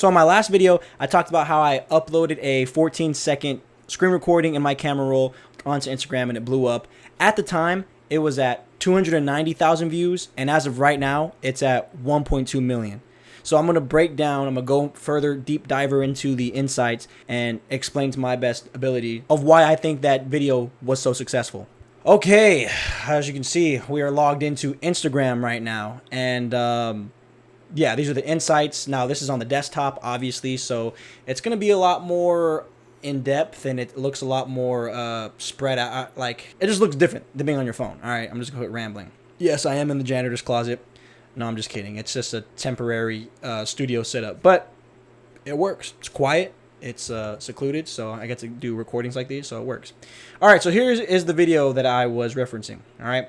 So in my last video, I talked about how I uploaded a 14-second screen recording in my camera roll onto Instagram and it blew up. At the time, it was at 290,000 views, and as of right now, it's at 1.2 million. So I'm going to break down, I'm going to go further deep diver into the insights and explain to my best ability of why I think that video was so successful. Okay, as you can see, we are logged into Instagram right now, and yeah, these are the insights. Now this is on the desktop, obviously, so it's going to be a lot more in depth, and it looks a lot more spread out. Like, it just looks different than being on your phone. All right, I'm just going to quit rambling. Yes, I am in the janitor's closet. No, I'm just kidding. It's just a temporary studio setup, but it works. It's quiet. It's secluded, so I get to do recordings like these, so it works. All right, so here is the video that I was referencing. All right.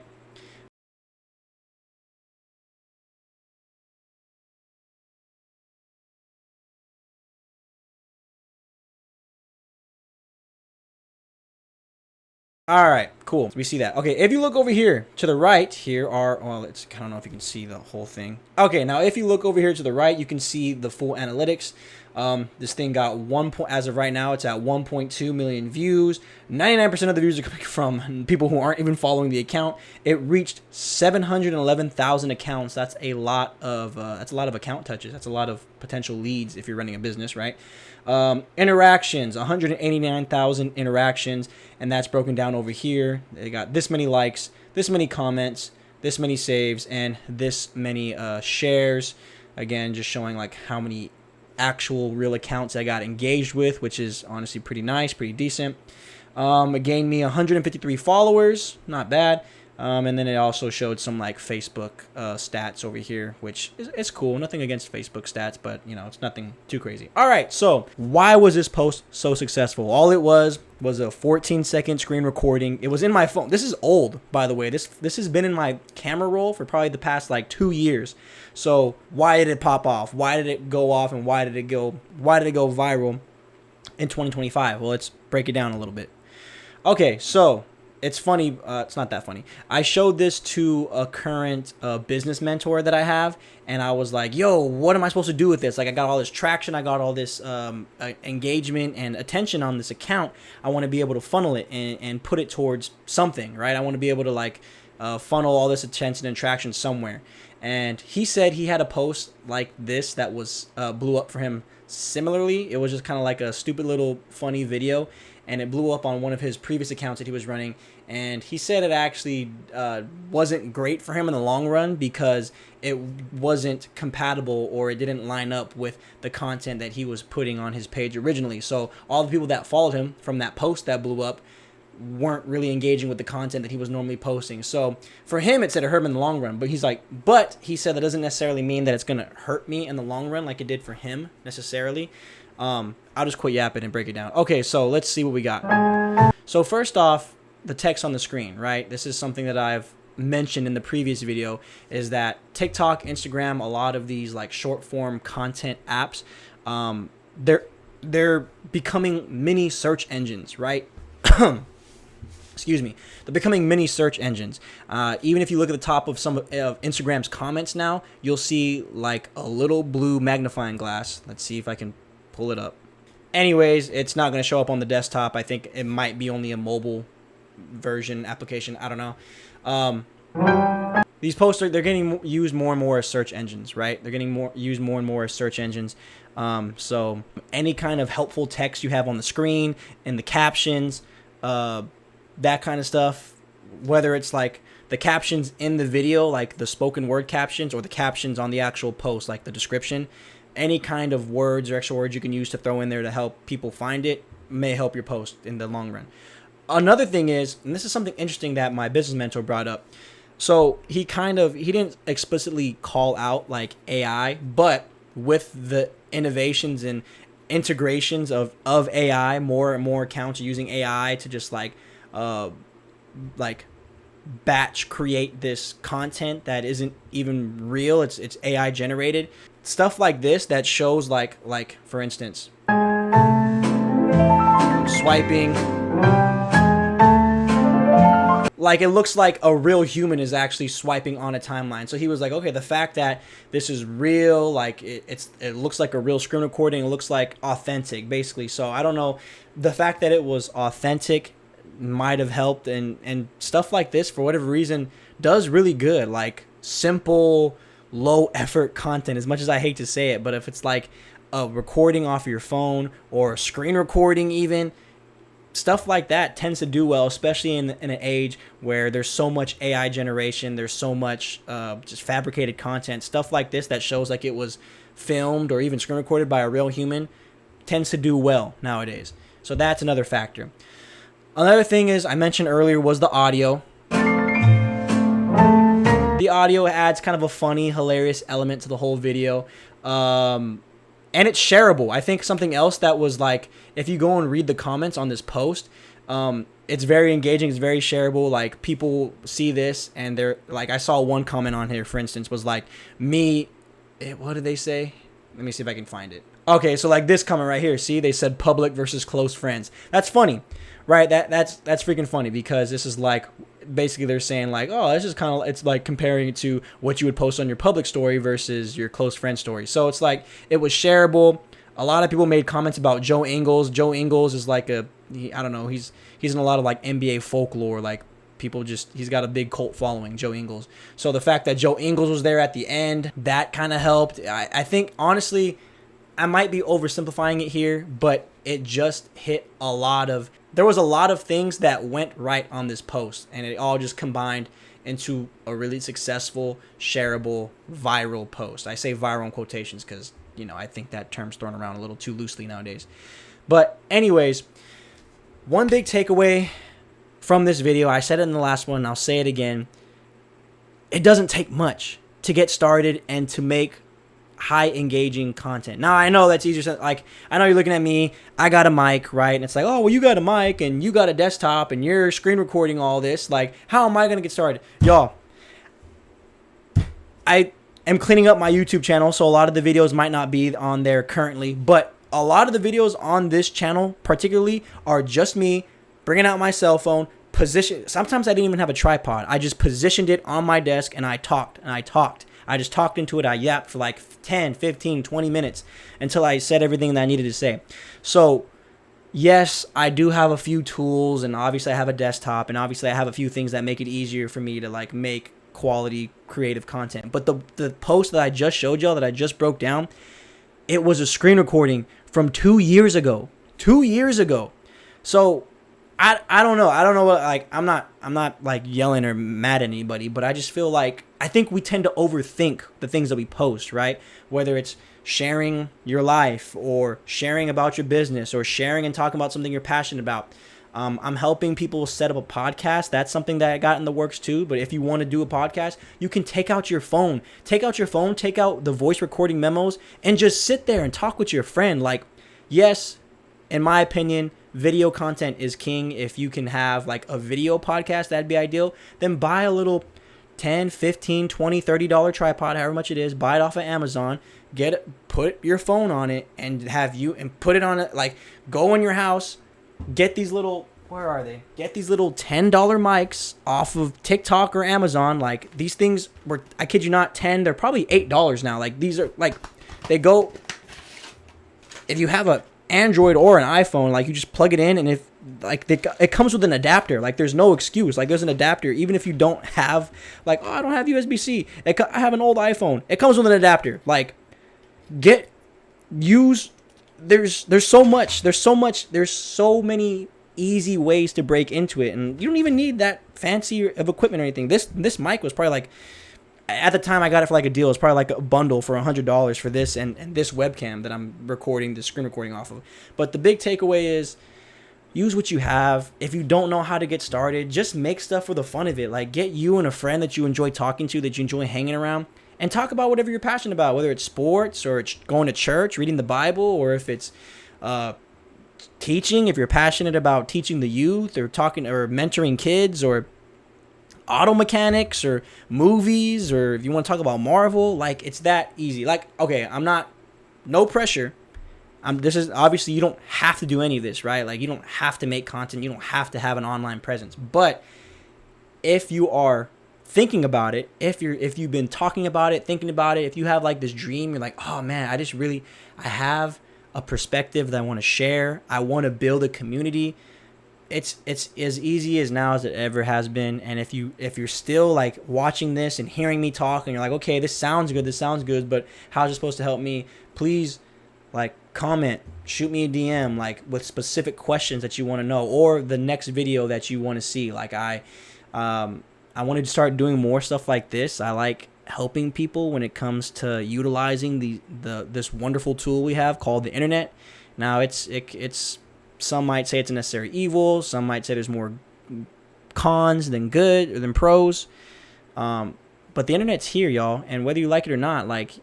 All right, cool. We see that. Okay, if you look over here to the right, here are, well, I don't know if you can see the whole thing. Okay, now if you look over here to the right, you can see the full analytics. This thing got as of right now, it's at 1.2 million views. 99% of the views are coming from people who aren't even following the account. It reached 711,000 accounts. That's a lot of account touches. That's a lot of potential leads if you're running a business, right? Interactions, 189,000 interactions, and that's broken down over here. They got this many likes, this many comments, this many saves, and this many shares. Again, just showing like how many actual real accounts I got engaged with, which is honestly pretty nice, pretty decent. It gained me 153 followers, not bad. And then it also showed some like Facebook stats over here, which is cool. Nothing against Facebook stats, but you know, it's nothing too crazy. All right, so why was this post so successful? All it was a 14-second screen recording. It was in my phone. This is old, by the way. This has been in my camera roll for probably the past like 2 years. So why did it pop off? Why did it go off, and why did it go viral in 2025? Well, let's break it down a little bit. Okay, so it's funny. It's not that funny. I showed this to a current business mentor that I have, and I was like, yo, what am I supposed to do with this? Like, I got all this traction. I got all this engagement and attention on this account. I want to be able to funnel it and put it towards something, right? I want to be able to like funnel all this attention and traction somewhere. And he said he had a post like this that was blew up for him similarly. It was just kind of like a stupid little funny video, and it blew up on one of his previous accounts that he was running. And he said it actually wasn't great for him in the long run because it wasn't compatible, or it didn't line up with the content that he was putting on his page originally. So all the people that followed him from that post that blew up weren't really engaging with the content that he was normally posting. So for him, it said it hurt him in the long run, but he said that doesn't necessarily mean that it's going to hurt me in the long run like it did for him necessarily. I'll just quit yapping and break it down. Okay, so let's see what we got. So first off, the text on the screen, right? This is something that I've mentioned in the previous video, is that TikTok, Instagram, a lot of these like short form content apps, they're becoming mini search engines, right? Excuse me. They're becoming mini search engines. Even if you look at the top of some of Instagram's comments now, you'll see like a little blue magnifying glass. Let's see if I can pull it up. Anyways, it's not going to show up on the desktop. I think it might be only a mobile version application. I don't know. These posts they're getting used more and more as search engines, right? They're getting used more and more as search engines. So any kind of helpful text you have on the screen, in the captions, that kind of stuff, whether it's like the captions in the video, like the spoken word captions, or the captions on the actual post, like the description, any kind of words or extra words you can use to throw in there to help people find it may help your post in the long run. Another thing is, and this is something interesting that my business mentor brought up. So he didn't explicitly call out like AI, but with the innovations and integrations of AI, more and more accounts are using AI to just like batch create this content that isn't even real. It's AI generated stuff like this that shows like for instance, swiping. Like, it looks like a real human is actually swiping on a timeline. So he was like, okay, the fact that this is real, like it looks like a real screen recording, it looks like authentic, basically. So I don't know, the fact that it was authentic might have helped, and stuff like this, for whatever reason, does really good. Like, simple, low effort content, as much as I hate to say it, but if it's like a recording off your phone or a screen recording even, stuff like that tends to do well, especially in an age where there's so much AI generation, there's so much just fabricated content. Stuff like this that shows like it was filmed or even screen recorded by a real human tends to do well nowadays. So that's another factor. Another thing is, I mentioned earlier, was the audio. The audio adds kind of a funny, hilarious element to the whole video. And it's shareable. I think something else that was like, if you go and read the comments on this post, it's very engaging. It's very shareable. Like, people see this and they're like, I saw one comment on here, for instance, was like, what did they say? Let me see if I can find it. Okay, so like this comment right here. See, they said public versus close friends. That's funny, right? That's freaking funny, because this is like, basically they're saying like, oh, this is kind of, it's like comparing it to what you would post on your public story versus your close friend story. So it's like, it was shareable. A lot of people made comments about Joe Ingles. Joe Ingles is like I don't know, he's in a lot of like NBA folklore. Like, people just, he's got a big cult following, Joe Ingles. So the fact that Joe Ingles was there at the end, that kind of helped. I think, honestly, I might be oversimplifying it here, but it just hit a lot of, there was a lot of things that went right on this post, and it all just combined into a really successful, shareable, viral post. I say viral in quotations because, you know, I think that term's thrown around a little too loosely nowadays. But anyways, one big takeaway from this video, I said it in the last one, and I'll say it again. It doesn't take much to get started and to make high engaging content. Now, I know that's easier. Like, I know you're looking at me, I got a mic, right? And it's like, oh, well, you got a mic and you got a desktop and you're screen recording all this. Like, how am I going to get started? Y'all, I am cleaning up my YouTube channel, so a lot of the videos might not be on there currently, but a lot of the videos on this channel particularly are just me bringing out my cell phone, sometimes I didn't even have a tripod. I just positioned it on my desk and I talked and I talked. I just talked into it. I yapped for like 10, 15, 20 minutes until I said everything that I needed to say. So, yes, I do have a few tools, and obviously I have a desktop, and obviously I have a few things that make it easier for me to like make quality creative content. But the post that I just showed y'all, that I just broke down, it was a screen recording from 2 years ago. 2 years ago. So I don't know. I don't know what, like, I'm not like yelling or mad at anybody, but I just feel like, I think we tend to overthink the things that we post, right? Whether it's sharing your life or sharing about your business or sharing and talking about something you're passionate about. I'm helping people set up a podcast. That's something that I got in the works too. But if you want to do a podcast, you can take out your phone, take out the voice recording memos, and just sit there and talk with your friend. Like, yes, in my opinion, video content is king. If you can have like a video podcast, that'd be ideal. Then buy a little $10, $15, $20, $30 tripod, however much it is. Buy it off of Amazon. Put your phone on it and put it on it. Like, go in your house, get these little, where are they? Get these little $10 mics off of TikTok or Amazon. Like, these things were, I kid you not, they're probably $8 now. Like, these are like, they go, if you have a Android or an iPhone, like, you just plug it in, and if like it comes with an adapter. Like, there's no excuse. Like, there's an adapter even if you don't have, like, oh, I don't have USB-C, I have an old iPhone, it comes with an adapter. Like, there's so many easy ways to break into it, and you don't even need that fancy of equipment or anything. This mic was probably like, at the time I got it for like a deal, it's probably like a bundle for $100 for this and this webcam that I'm recording the screen recording off of. But the big takeaway is, use what you have. If you don't know how to get started, just make stuff for the fun of it. Like, get you and a friend that you enjoy talking to, that you enjoy hanging around, and talk about whatever you're passionate about, whether it's sports or it's going to church, reading the Bible, or if it's teaching, if you're passionate about teaching the youth, or talking or mentoring kids, or auto mechanics, or movies, or if you want to talk about Marvel. Like, it's that easy. Like, okay, no pressure. This is obviously, you don't have to do any of this, right? Like, you don't have to make content, you don't have to have an online presence, but if you are thinking about it, if you've been talking about it, thinking about it, if you have like this dream, you're like, oh man, I have a perspective that I want to share. I want to build a community. It's as easy as now as it ever has been. And if you're still like watching this and hearing me talk and you're like, okay, this sounds good, but how's it supposed to help me? Please, like, comment, shoot me a DM, like with specific questions that you want to know, or the next video that you want to see. Like I wanted to start doing more stuff like this. I like helping people when it comes to utilizing this wonderful tool we have called the internet. Now it's some might say it's a necessary evil. Some might say there's more cons than good or than pros. But the internet's here, y'all, and whether you like it or not, like,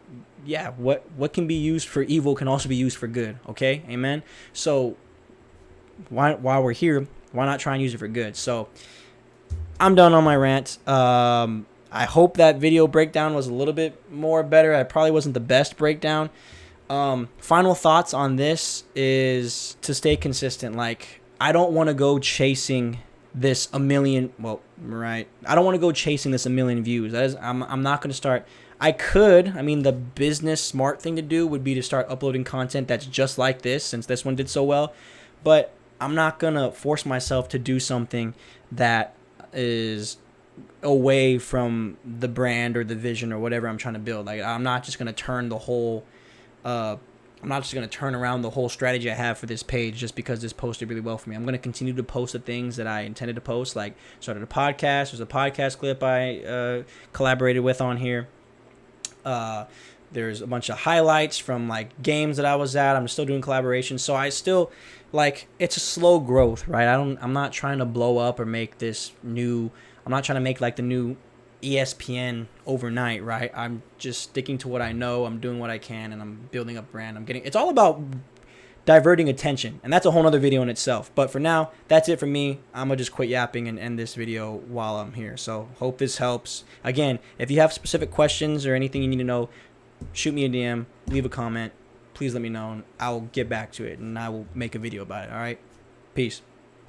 yeah, what can be used for evil can also be used for good. Okay, amen. So while we're here, why not try and use it for good? So I'm done on my rant. I hope that video breakdown was a little bit more better. It probably wasn't the best breakdown. Final thoughts on this is to stay consistent. Like, I don't want to go chasing this a million. Well, right. I don't want to go chasing this a million views. I'm not going to start. I could. I mean, the business smart thing to do would be to start uploading content that's just like this, since this one did so well. But I'm not going to force myself to do something that is away from the brand or the vision or whatever I'm trying to build. Like, I'm not just going to turn the whole I'm not just going to turn around the whole strategy I have for this page just because this posted really well for me. I'm going to continue to post the things that I intended to post, like started a podcast. There's a podcast clip I collaborated with on here. There's a bunch of highlights from like games that I was at. I'm still doing collaborations. So I still, like, it's a slow growth, right? I'm not trying to blow up or make this new, I'm not trying to make like the new ESPN overnight, right? I'm just sticking to what I know. I'm doing what I can, and I'm building up brand. It's all about diverting attention, and that's a whole nother video in itself. But for now, that's it for me. I'm gonna just quit yapping and end this video while I'm here. So hope this helps. Again, if you have specific questions or anything you need to know, shoot me a DM, leave a comment. Please let me know, and I'll get back to it, and I will make a video about it. All right, peace.